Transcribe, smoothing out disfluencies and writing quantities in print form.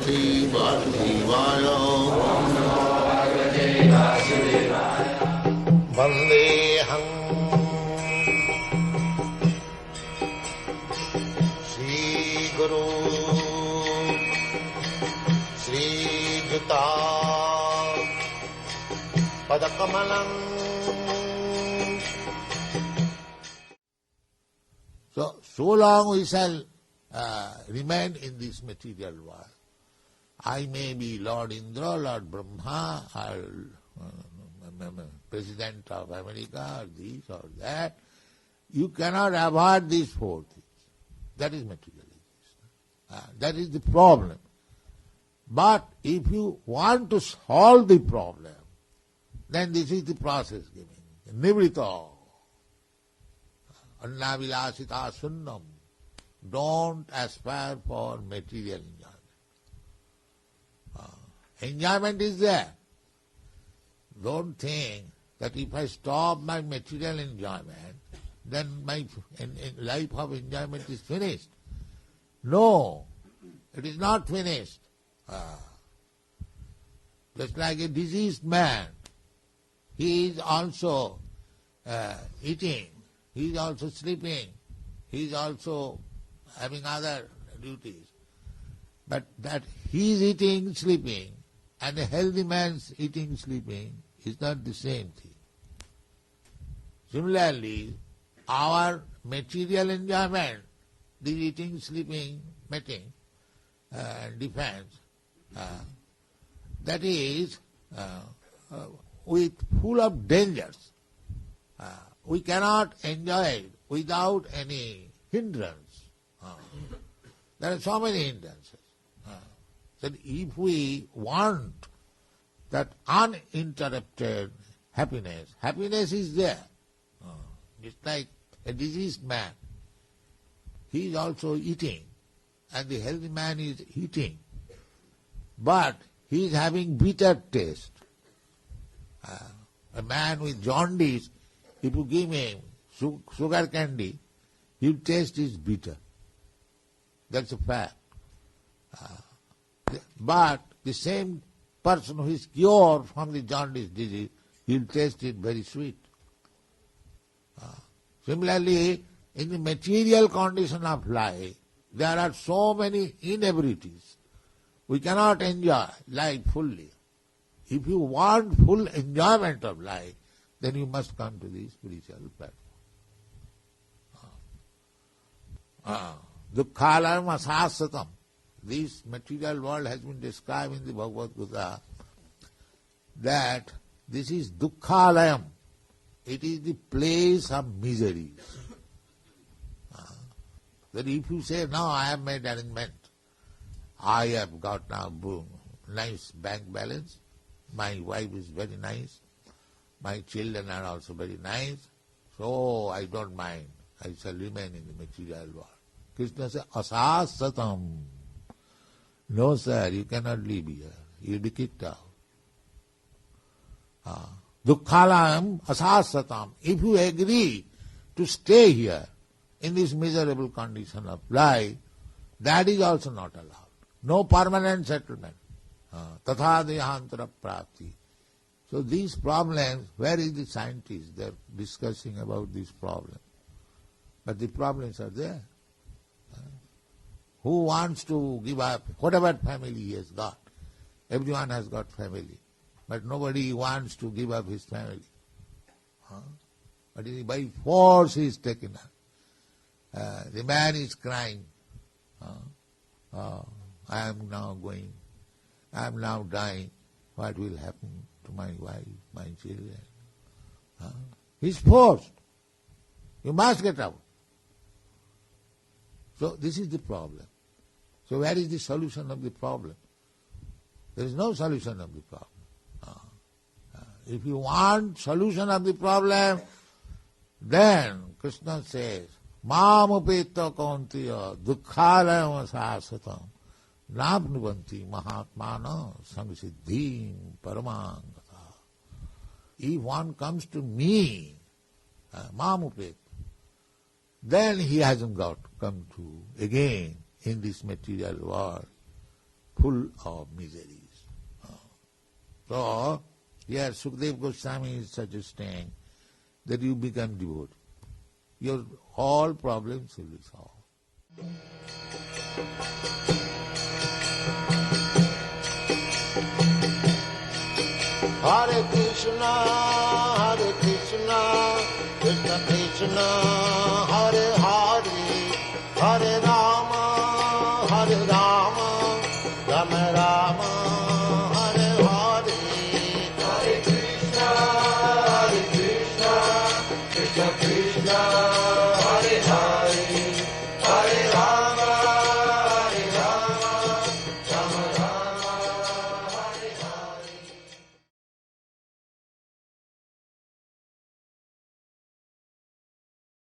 Bhagavate Vasudevaya. Vandeham Shri Guru Shri Juta Padakamalam. So long we shall remain in this material world. I may be Lord Indra, Lord Brahma, or President of America, or this or that. You cannot avoid these four things. That is materialism. That is the problem. But if you want to solve the problem, then this is the process given. Nivrita. Annavilasita sunnam. Don't aspire for material enjoyment. Enjoyment is there. Don't think that if I stop my material enjoyment, then my life of enjoyment is finished. No, it is not finished. Just like a diseased man, he is also eating, he is also sleeping, he is also having other duties. But that he is eating, sleeping, and a healthy man's eating, sleeping is not the same thing. Similarly, our material enjoyment, the eating, sleeping, mating, defense, that is full of dangers. We cannot enjoy it without any hindrance. There are so many hindrances. That if we want that uninterrupted happiness, happiness is there. It's like a diseased man. He is also eating, and the healthy man is eating. But he is having bitter taste. A man with jaundice, if you give him sugar candy, his taste is bitter. That's a fact. But the same person who is cured from the jaundice disease, he'll taste it very sweet. Similarly, in the material condition of life, there are so many inabilities. We cannot enjoy life fully. If you want full enjoyment of life, then you must come to the spiritual platform. Dukkhalayam asasatam. This material world has been described in the Bhagavad Gita that this is dukkhalayam. It is the place of miseries. That if you say, no, I have made arrangement, I have got now nice bank balance, my wife is very nice, my children are also very nice, so I don't mind, I shall remain in the material world. Krishna says, asasatam. No, sir, you cannot live here. You'll be kicked out. Dukkhalayam asasatam. If you agree to stay here in this miserable condition of life, that is also not allowed. No permanent settlement. Tatha dehantara prapti. So these problems, where is the scientist? They are discussing about these problems. But the problems are there. Who wants to give up whatever family he has got? Everyone has got family. But nobody wants to give up his family. But by force he is taken up. The man is crying. I am now going. I am now dying. What will happen to my wife, my children? He is forced. You must get out. So this is the problem. So where is the solution of the problem? There is no solution of the problem. If you want solution of the problem, then Krishna says, Mam upeta kauntiya dukkhalayam asasatam nabnuvanti mahatmana samsiddhim paramangata. If one comes to me, Mam upeta, then he hasn't got come to again in this material world full of miseries. So, here Sukadeva Goswami is suggesting that you become devotee. Your all problems will be solved. Hare Krishna, Krishna Krishna,